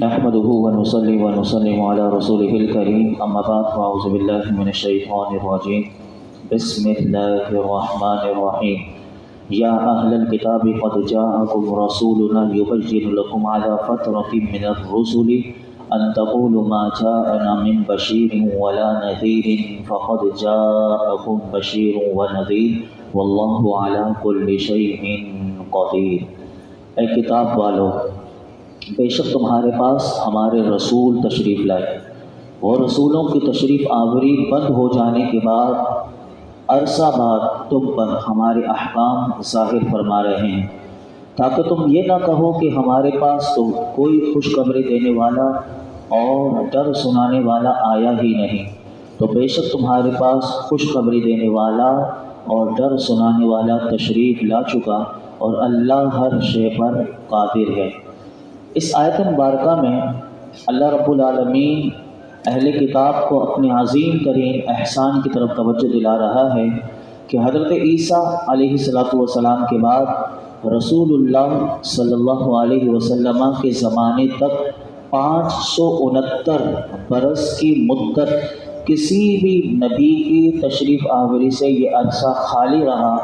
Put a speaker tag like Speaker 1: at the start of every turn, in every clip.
Speaker 1: نحمده ونصلي ونسلم على رسوله الكريم اما بعد فاعوذ بالله من الشيطان الرجيم بسم الله الرحمن الرحيم يا اهل الكتاب قد جاءكم رسولنا يبين لكم على فترة من الرسل ان تقولوا ما جاءنا من بشير ولا نذير فقد جاءكم بشير ونذير والله على كل شيء قدير۔ اے کتاب والو، بے شک تمہارے پاس ہمارے رسول تشریف لائے۔ وہ رسولوں کی تشریف آوری بند ہو جانے کے بعد عرصہ بعد تم پر ہمارے احکام ظاہر فرما رہے ہیں، تاکہ تم یہ نہ کہو کہ ہمارے پاس تو کوئی خوشخبری دینے والا اور ڈر سنانے والا آیا ہی نہیں۔ تو بے شک تمہارے پاس خوشخبری دینے والا اور ڈر سنانے والا تشریف لا چکا، اور اللہ ہر شے پر قادر ہے۔ اس آیت مبارکہ میں اللہ رب العالمین اہل کتاب کو اپنے عظیم ترین احسان کی طرف توجہ دلا رہا ہے کہ حضرت عیسیٰ علیہ السلام کے بعد رسول اللہ صلی اللہ علیہ وسلم کے زمانے تک 569 برس کی مدت کسی بھی نبی کی تشریف آوری سے یہ عرصہ خالی رہا۔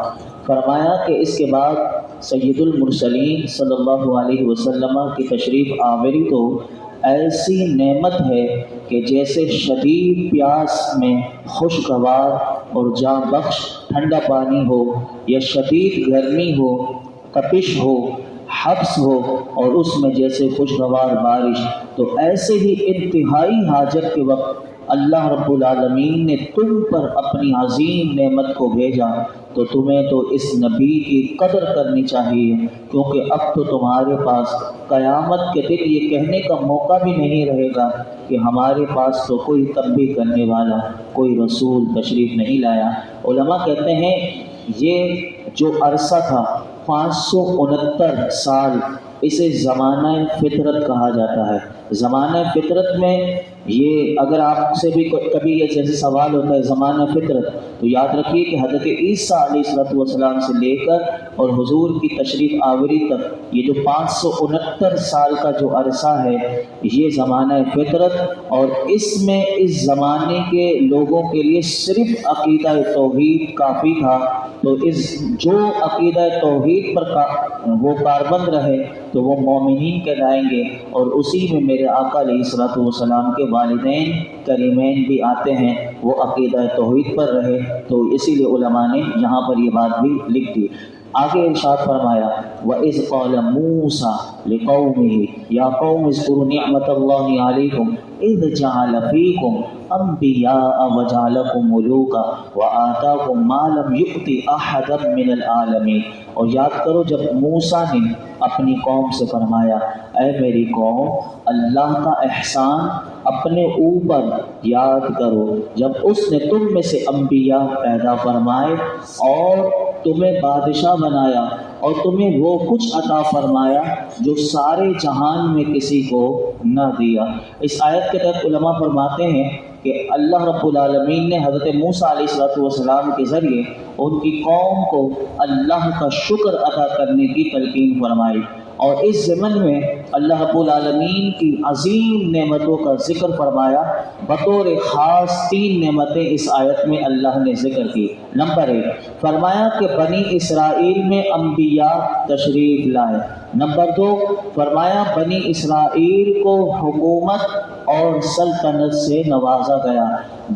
Speaker 1: فرمایا کہ اس کے بعد سید المرسلین صلی اللہ علیہ وسلم کی تشریف آوری تو ایسی نعمت ہے کہ جیسے شدید پیاس میں خوشگوار اور جاں بخش ٹھنڈا پانی ہو، یا شدید گرمی ہو، تپش ہو، حبس ہو، اور اس میں جیسے خوشگوار بارش، تو ایسے ہی انتہائی حاجت کے وقت اللہ رب العالمین نے تم پر اپنی عظیم نعمت کو بھیجا، تو تمہیں تو اس نبی کی قدر کرنی چاہیے، کیونکہ اب تو تمہارے پاس قیامت کے دن یہ کہنے کا موقع بھی نہیں رہے گا کہ ہمارے پاس تو کوئی تنبیہ کرنے والا، کوئی رسول تشریف نہیں لایا۔ علماء کہتے ہیں یہ جو عرصہ تھا 569 سال، اسے زمانہ فطرت کہا جاتا ہے۔ زمانہ فطرت میں یہ اگر آپ سے بھی کبھی یہ جیسے سوال ہوتا ہے زمانہ فطرت، تو یاد رکھیے کہ حضرت عیسیٰ علیہ السلام سے لے کر اور حضور کی تشریف آوری تک یہ جو 569 سال کا جو عرصہ ہے، یہ زمانہ فطرت، اور اس میں اس زمانے کے لوگوں کے لیے صرف عقیدہ توحید کافی تھا۔ تو جو عقیدہ توحید پر وہ کاربند رہے تو وہ مومنین کہلائیں گے، اور اسی میں میرے آقا علیہ السلام کے والدین کریمین بھی آتے ہیں، وہ عقیدہ توحید پر رہے، تو اسی لیے علماء نے یہاں پر یہ بات بھی لکھ دی۔ آگے ارشاد فرمایا وَإِذْ قَالَ مُوسَىٰ لِقَوْمِهِ يَا قَوْمِ اذْكُرُوا نِعْمَةَ اللَّهِ عَلَيْكُمْ إِذْ جَعَلَ فِيكُمْ أَنْبِيَاءَ وَجَعَلَكُمْ مُلُوكًا وَآتَاكُمْ مَا لَمْ يُؤْتِ أَحَدًا مِّنَ الْعَالَمِينَ۔ اور یاد کرو جب موسیٰ نے اپنی قوم سے فرمایا، اے میری قوم، اللہ کا احسان اپنے اوپر یاد کرو جب اس نے تم میں سے انبیاء پیدا فرمائے اور تمہیں بادشاہ بنایا، اور تمہیں وہ کچھ عطا فرمایا جو سارے جہان میں کسی کو نہ دیا۔ اس آیت کے تحت علماء فرماتے ہیں کہ اللہ رب العالمین نے حضرت موسیٰ علیہ السلام کے ذریعے ان کی قوم کو اللہ کا شکر ادا کرنے کی تلقین فرمائی، اور اس ضمن میں اللہ رب العالمین کی عظیم نعمتوں کا ذکر فرمایا۔ بطور خاص 3 نعمتیں اس آیت میں اللہ نے ذکر کی۔ نمبر 1 فرمایا کہ بنی اسرائیل میں انبیاء تشریف لائے۔ نمبر 2 فرمایا بنی اسرائیل کو حکومت اور سلطنت سے نوازا گیا۔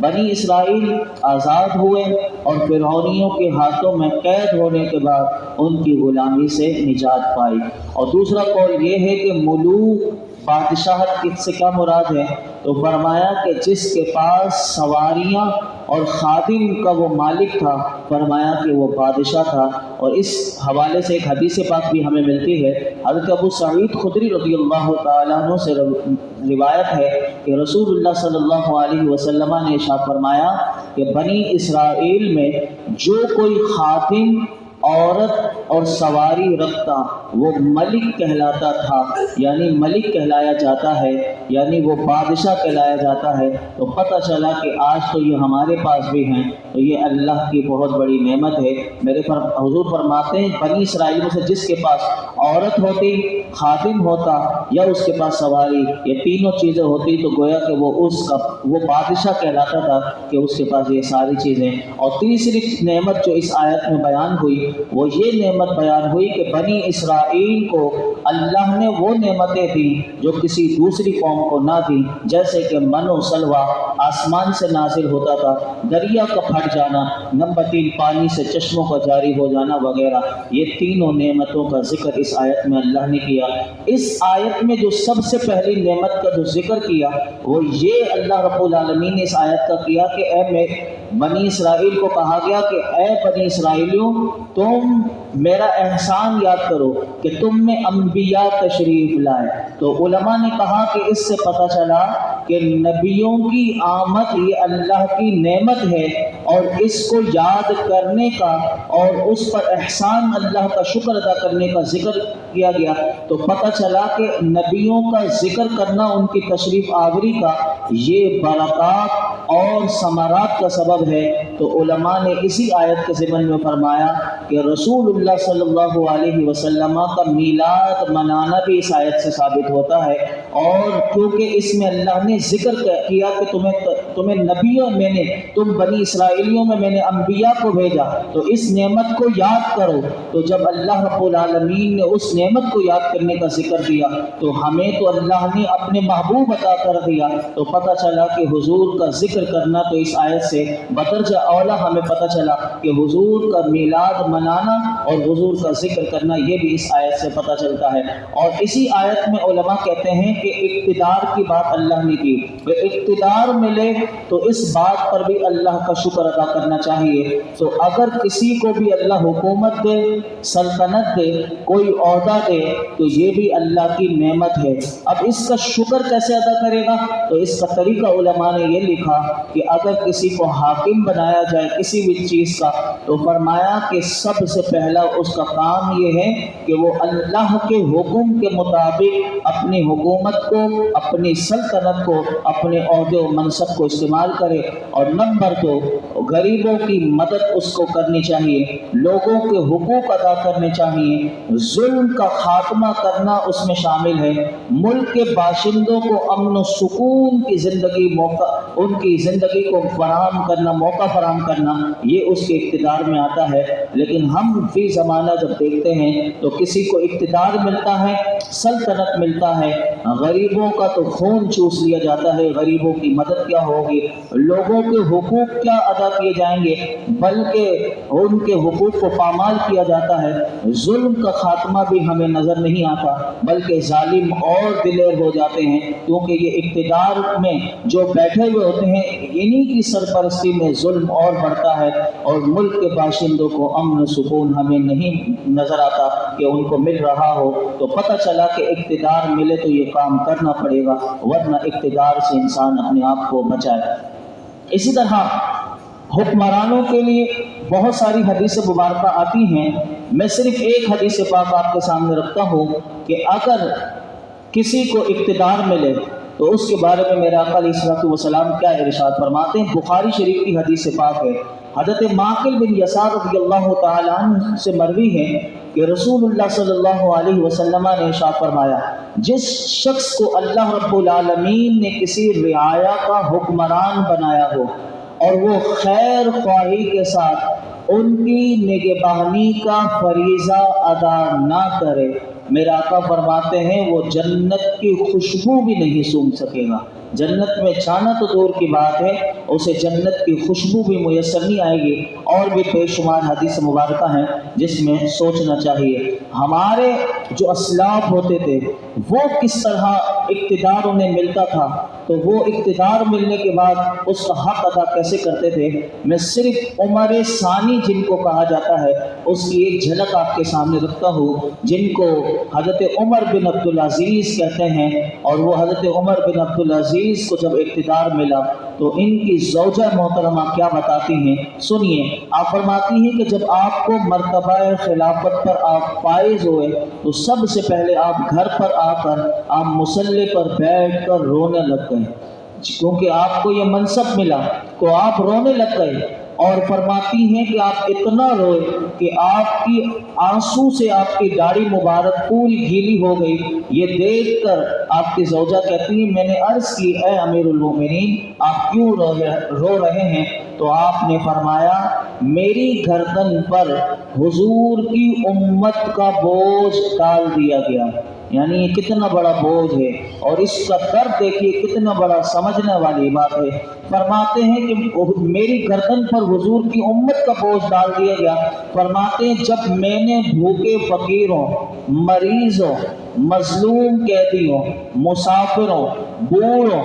Speaker 1: بنی اسرائیل آزاد ہوئے اور فرعونیوں کے ہاتھوں میں قید ہونے کے بعد ان کی غلامی سے نجات پائی۔ اور دوسرا قول یہ ہے کہ ملوک بادشاہت سے کیا مراد ہے، تو فرمایا کہ جس کے پاس سواریاں اور خادم کا وہ مالک تھا، فرمایا کہ وہ بادشاہ تھا۔ اور اس حوالے سے ایک حدیث پاک بھی ہمیں ملتی ہے، حضرت ابو سعید خدری رضی اللہ تعالیٰ عنہ سے روایت ہے کہ رسول اللہ صلی اللہ علیہ وسلم نے ارشاد فرمایا کہ بنی اسرائیل میں جو کوئی خادم، عورت اور سواری رکھتا وہ ملک کہلاتا تھا، یعنی ملک کہلایا جاتا ہے۔ یعنی وہ بادشاہ کہلایا جاتا ہے۔ تو پتہ چلا کہ آج تو یہ ہمارے پاس بھی ہیں، تو یہ اللہ کی بہت بڑی نعمت ہے۔ میرے حضور فرماتے ہیں بنی اسرائیل میں سے جس کے پاس عورت ہوتی، خادم ہوتا یا اس کے پاس سواری، یہ تینوں چیزیں ہوتی تو گویا کہ وہ بادشاہ کہلاتا تھا کہ اس کے پاس یہ ساری چیزیں۔ اور تیسری نعمت جو اس آیت میں بیان ہوئی وہ یہ نعمت بیان ہوئی کہ بنی اسرائیل کو اللہ نے وہ نعمتیں دی جو کسی دوسری قوم کو نہ دی، جیسے کہ من و سلوہ آسمان سے نازل ہوتا تھا، دریا کا پھٹ جانا، نمبر 3 پانی سے چشموں کا جاری ہو جانا وغیرہ۔ یہ تینوں نعمتوں کا ذکر اس آیت میں اللہ نے کیا۔ اس آیت میں جو سب سے پہلی نعمت کا جو ذکر کیا وہ یہ اللہ رب العالمین نے اس آیت کا کیا کہ بنی اسرائیل کو کہا گیا کہ اے بنی اسرائیلیوں، تم میرا احسان یاد کرو کہ تم میں انبیاء تشریف لائے۔ تو علماء نے کہا کہ اس سے پتہ چلا کہ نبیوں کی آمد یہ اللہ کی نعمت ہے، اور اس کو یاد کرنے کا اور اس پر احسان اللہ کا شکر ادا کرنے کا ذکر کیا گیا۔ تو پتہ چلا کہ نبیوں کا ذکر کرنا، ان کی تشریف آوری کا، یہ برکات اور ثمرات کا سبب ہے۔ تو علماء نے اسی آیت کے ضمن میں فرمایا کہ رسول اللہ صلی اللہ علیہ وسلم کا میلاد منانا بھی اس آیت سے ثابت ہوتا ہے، اور کیونکہ اس میں اللہ نے ذکر کیا کہ تمہیں نبیوں تم بنی اسرائیلیوں میں نے انبیاء کو بھیجا، تو اس نعمت کو یاد کرو۔ تو جب اللہ رب العالمین نے اس نعمت کو یاد کرنے کا ذکر دیا تو ہمیں تو اللہ نے اپنے محبوب عطا کر دیا۔ تو پتہ چلا کہ حضور کا ذکر کرنا تو اس آیت سے بدرجہ اولا ہمیں پتہ چلا کہ حضور کا میلاد منانا اور حضور کا ذکر کرنا یہ بھی اس آیت سے پتہ چلتا ہے۔ اور اسی آیت میں علماء کہتے ہیں کہ اقتدار کی بات اللہ نے کی، اقتدار ملے تو اس بات پر بھی اللہ کا شکر ادا کرنا چاہیے۔ تو اگر کسی کو بھی اللہ حکومت دے، سلطنت دے، کوئی عہدہ دے تو یہ بھی اللہ کی نعمت ہے۔ اب اس کا شکر کیسے ادا کرے گا؟ تو اس کا طریقہ علماء نے یہ لکھا کہ اگر کسی کو حاکم بنایا جائے کسی بھی چیز کا تو فرمایا کہ سب سے پہلا اس کا کام یہ ہے کہ وہ اللہ کے حکم کے مطابق اپنی حکومت کو، اپنی سلطنت کو، اپنے عہدے و منصب کو استعمال کرے۔ اور نمبر 2، غریبوں کی مدد اس کو کرنی چاہیے، لوگوں کے حقوق ادا کرنے چاہیے، ظلم کا خاتمہ کرنا اس میں شامل ہے، ملک کے باشندوں کو امن و سکون کی ان کی زندگی کو فراہم کرنا، موقع فراہم کرنا، یہ اس کے اقتدار میں آتا ہے۔ لیکن ہم فی زمانہ جب دیکھتے ہیں تو کسی کو اقتدار ملتا ہے، سلطنت ملتا ہے، غریبوں کا تو خون چوس لیا جاتا ہے، غریبوں کی مدد کیا ہوگی، لوگوں کے حقوق کیا ادا کیے جائیں گے، بلکہ ان کے حقوق کو پامال کیا جاتا ہے، ظلم کا خاتمہ بھی ہمیں نظر نہیں آتا، بلکہ ظالم اور دلیر ہو جاتے ہیں، کیونکہ یہ اقتدار میں جو بیٹھے ہوئے ہوتے ہیں انہی کی سرپرستی میں ظلم اور بڑھتا ہے، اور ملک کے باشندوں کو امن و سکون ہمیں نہیں نظر آتا کہ ان کو مل رہا ہو۔ تو پتہ چلا کہ اقتدار ملے تو یہ کام کرنا پڑے گا، ورنہ اقتدار سے انسان اپنے آپ کو بچائے۔ اسی طرح حکمرانوں کے لیے بہت ساری حدیث مبارکہ آتی ہیں، میں صرف ایک حدیث پاک آپ کے سامنے رکھتا ہوں کہ اگر کسی کو اقتدار ملے تو اس کے بارے میں میرے آقا علیہ الصلوۃ والسلام کیا ارشاد فرماتے ہیں۔ بخاری شریف کی حدیث پاک ہے، حضرت معقل بن یسار رضی اللہ تعالیٰ عنہ سے مروی ہے کہ رسول اللہ صلی اللہ علیہ وسلم نے ارشاد فرمایا، جس شخص کو اللہ رب العالمین نے کسی رعایا کا حکمران بنایا ہو اور وہ خیر خواہی کے ساتھ ان کی نگہبانی کا فریضہ ادا نہ کرے، میرے آقا فرماتے ہیں وہ جنت کی خوشبو بھی نہیں سونگھ سکے گا۔ جنت میں جانا تو دور کی بات ہے، اسے جنت کی خوشبو بھی میسر نہیں آئے گی۔ اور بھی بے شمار حدیث مبارکہ ہیں جس میں سوچنا چاہیے۔ ہمارے جو اسلاف ہوتے تھے وہ کس طرح اقتدار انہیں ملتا تھا، تو وہ اقتدار ملنے کے بعد اس کا حق ادا کیسے کرتے تھے، میں صرف عمر ثانی جن کو کہا جاتا ہے اس کی ایک جھلک آپ کے سامنے رکھتا ہوں، جن کو حضرت عمر بن عبدالعزیز کہتے ہیں۔ اور وہ حضرت عمر بن عبدالعزیز کو جب اقتدار ملا تو ان کی زوجہ محترمہ کیا بتاتی ہیں، سنیے۔ آپ فرماتی ہیں کہ جب آپ کو مرتبہ خلافت پر آپ فائز ہوئے تو سب سے پہلے آپ گھر پر آ کر آپ مصلی مسلح پر بیٹھ کر رونے لگ گئے، کیونکہ آپ کو یہ منصب ملا تو آپ رونے لگ گئے، اور فرماتی ہیں کہ آپ اتنا روئے کہ آپ کی آنسو سے آپ کی داڑھی مبارک پوری گیلی ہو گئی۔ یہ دیکھ کر آپ کی زوجہ کہتی ہیں میں نے عرض کی اے امیر المومنین آپ کیوں رو رہے ہیں؟ تو آپ نے فرمایا میری گردن پر حضور کی امت کا بوجھ ڈال دیا گیا، یعنی یہ کتنا بڑا بوجھ ہے، اور اس کا درد دیکھیے کتنا بڑا سمجھنے والی بات ہے۔ فرماتے ہیں کہ میری گردن پر حضور کی امت کا بوجھ ڈال دیا گیا۔ فرماتے ہیں جب میں نے بھوکے فقیروں، مریضوں، مظلوم قیدیوں، مسافروں، بوڑھوں،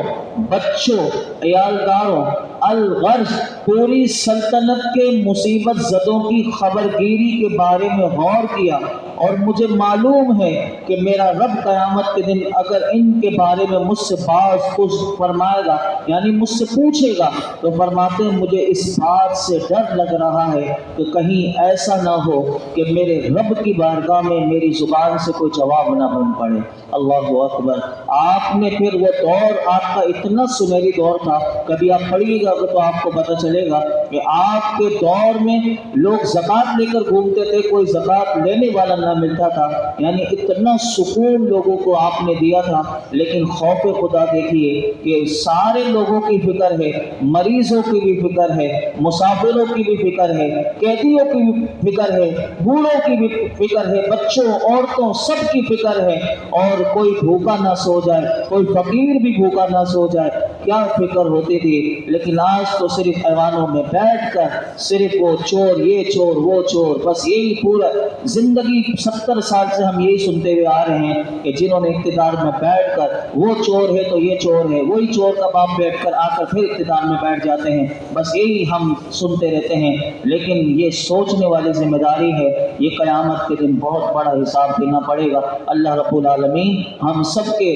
Speaker 1: بچوں، عیالداروں، الغرض پوری سلطنت کے مصیبت زدوں کی خبرگیری کے بارے میں غور کیا، اور مجھے معلوم ہے کہ میرا رب قیامت کے دن اگر ان کے بارے میں مجھ سے بعض کچھ فرمائے گا، یعنی مجھ سے پوچھے گا، تو فرماتے ہیں مجھے اس بات سے ڈر لگ رہا ہے کہ کہیں ایسا نہ ہو کہ میرے رب کی بارگاہ میں میری زبان سے کوئی جواب نہ بن پڑے۔ اللہ اکبر۔ آپ نے پھر وہ دور آپ کا اتنا سنہری دور تھا، کبھی آپ پڑھیے گا تو آپ کو پتہ چلے گا کہ آپ کے دور میں لوگ زکوٰۃ لے کر گھومتے تھے، کوئی زکوٰۃ لینے والا نہ ملتا تھا، یعنی اتنا سکون لوگوں کو آپ نے دیا تھا۔ لیکن خوف خدا دیکھیے کہ سارے لوگوں کی فکر ہے، مریضوں کی بھی فکر ہے، مسافروں کی بھی فکر ہے، قیدیوں کی بھی فکر ہے، بوڑھوں کی بھی فکر ہے، بچوں، عورتوں، سب کی فکر ہے، اور کوئی بھوکا نہ سو جائے، کوئی فقیر بھی بھوکا نہ سو جائے، کیا فکر ہوتی تھی۔ لیکن آج تو صرف ایوانوں میں بیٹھ کر صرف وہ چور، یہ چور، وہ چور، بس یہی پورا زندگی 70 سال سے ہم یہی سنتے ہوئے آ رہے ہیں کہ جنہوں نے اقتدار میں بیٹھ کر وہ چور ہے تو یہ چور ہے، وہی چور کا باپ بیٹھ کر آ کر پھر اقتدار میں بیٹھ جاتے ہیں، بس یہی ہم سنتے رہتے ہیں۔ لیکن یہ سوچنے والی ذمہ داری ہے، یہ قیامت کے دن بہت بڑا حساب دینا پڑے گا۔ اللہ رب العالمین ہم سب کے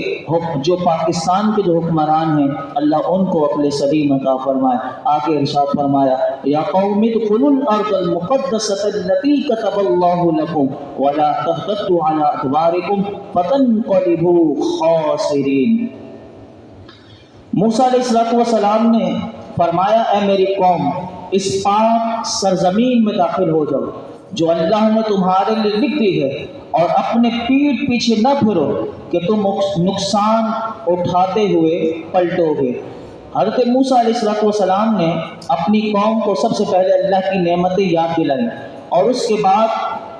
Speaker 1: جو پاکستان کے جو حکمران ہیں اللہ ان کو عقل سلیم عطا فرمائے۔ آگے ارشاد فرمایا یا قوم ادخلوا الارض المقدسۃ التي كتب الله لكم ولا ترتدوا على ادباركم فتنقلبوا خاسرین۔ موسیٰ علیہ السلام نے فرمایا اے میری قوم اس پاک سرزمین میں داخل ہو جاؤ جو اللہ نے تمہارے لیے لکھ دی ہے، اور اپنے پیٹھ پیچھے نہ پھرو کہ تم نقصان اٹھاتے ہوئے پلٹو گے۔ حضرت موسیٰ علیہ السلام نے اپنی قوم کو سب سے پہلے اللہ کی نعمتیں یاد دلائیں، اور اس کے بعد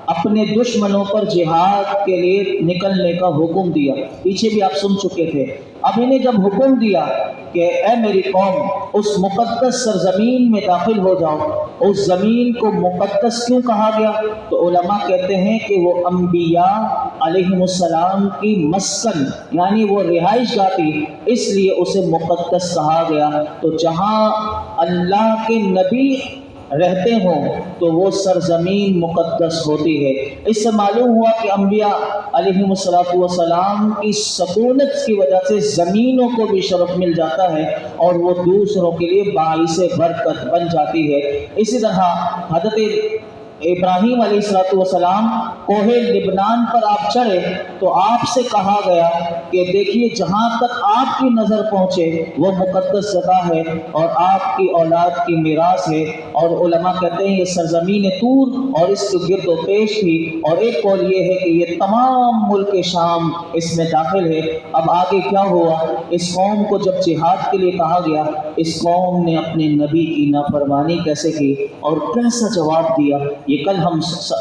Speaker 1: اپنے دشمنوں پر جہاد کے لیے نکلنے کا حکم دیا۔ پیچھے بھی آپ سن چکے تھے۔ اب انہیں جب حکم دیا کہ اے میری قوم اس مقدس سرزمین میں داخل ہو جاؤ، اس زمین کو مقدس کیوں کہا گیا؟ تو علماء کہتے ہیں کہ وہ انبیاء علیہم السلام کی مسکن یعنی وہ رہائش گاہ تھی، اس لیے اسے مقدس کہا گیا۔ تو جہاں اللہ کے نبی رہتے ہوں تو وہ سرزمین مقدس ہوتی ہے۔ اس سے معلوم ہوا کہ انبیاء علیہم السلام کی سکونت کی وجہ سے زمینوں کو بھی شرف مل جاتا ہے، اور وہ دوسروں کے لیے باعث برکت بن جاتی ہے۔ اسی طرح حضرت ابراہیم علیہ السلام کوہ لبنان پر آپ چڑھے تو آپ سے کہا گیا کہ دیکھیے جہاں تک آپ کی نظر پہنچے وہ مقدس جگہ ہے اور آپ کی اولاد کی میراث ہے۔ اور علماء کہتے ہیں یہ سرزمین طور اور اس کے گرد و پیش تھی، اور ایک قول یہ ہے کہ یہ تمام ملک شام اس میں داخل ہے۔ اب آگے کیا ہوا؟ اس قوم کو جب جہاد کے لیے کہا گیا، اس قوم نے اپنے نبی کی نافرمانی کیسے کی اور کیسا جواب دیا، یہ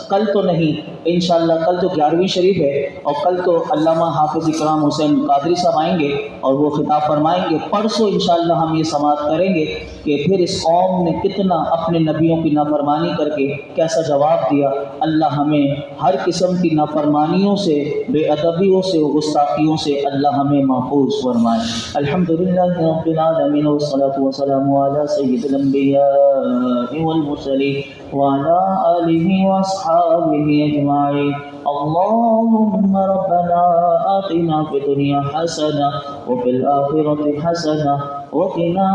Speaker 1: کل تو نہیں، انشاءاللہ کل تو 11ویں شریف ہے، اور کل تو علامہ حافظ اکرام حسین قادری صاحب آئیں گے اور وہ خطاب فرمائیں گے۔ پرسوں انشاءاللہ ہم یہ سماعت کریں گے کہ پھر اس قوم نے کتنا اپنے نبیوں کی نافرمانی کر کے کیسا جواب دیا۔ اللہ ہمیں ہر قسم کی نافرمانیوں سے، بے ادبیوں سے، گستاخیوں سے اللہ ہمیں محفوظ فرمائے۔ الحمدللہ رب العالمین والصلاة والسلام علی سید الانبیاء والمرسلین وعلی آلہ واصحابہ اجمعین۔ اللہم ربنا آتنا فی الدنیا حسنہ وفی الآخرۃ حسنہ وقنا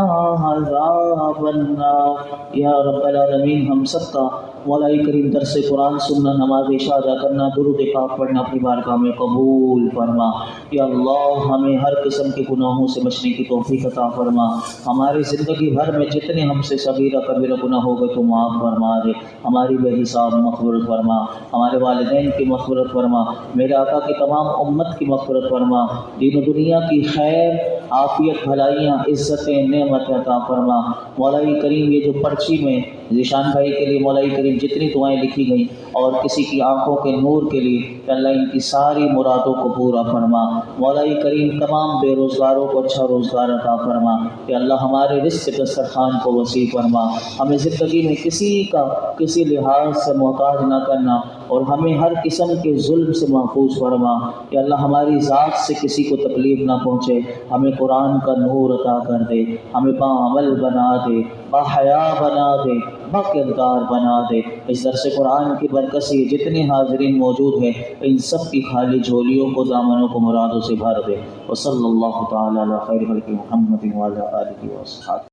Speaker 1: عذاب النار۔ یا رب العالمین ہم سب کا مولا کریم درس قرآن سننا، نماز عشاء ادا کرنا، درود پاک پڑھنا اپنی بارگاہ میں قبول فرما۔ یا اللہ ہمیں ہر قسم کے گناہوں سے بچنے کی توفیق عطا فرما۔ ہماری زندگی بھر میں جتنے ہم سے صغیرہ کبیرہ گناہ ہو گئے تو معاف فرما دے، ہماری بے حساب مغفرت فرما، ہمارے والدین کی مغفرت فرما، میرے آقا کی تمام امت کی مغفرت فرما، دین و دنیا کی خیر عافیت بھلائیاں عزتیں نعمت عطا فرما۔ مولا کریم یہ جو پرچی میں ذیشان بھائی کے لیے مولا کریم جتنی دعائیں لکھی گئیں اور کسی کی آنکھوں کے نور کے لیے، کہ اللہ ان کی ساری مرادوں کو پورا فرما۔ مولا کریم تمام بے روزگاروں کو اچھا روزگار عطا فرما، کہ اللہ ہمارے رزق دسترخوان کو وسیع فرما، ہمیں زندگی میں کسی کا کسی لحاظ سے محتاج نہ کرنا اور ہمیں ہر قسم کے ظلم سے محفوظ فرما، کہ اللہ ہماری ذات سے کسی کو تکلیف نہ پہنچے، ہمیں قرآن کا نور عطا کر دے، ہمیں باعمل بنا دے، باحیا بنا دے، باکردار بنا دے۔ اس درس قرآن کی برکت سے جتنے حاضرین موجود ہیں ان سب کی خالی جھولیوں کو دامنوں کو مرادوں سے بھر دے۔ وصلی اللہ تعالی علی خیر خلق محمد وعلی آلہ وصحبہ۔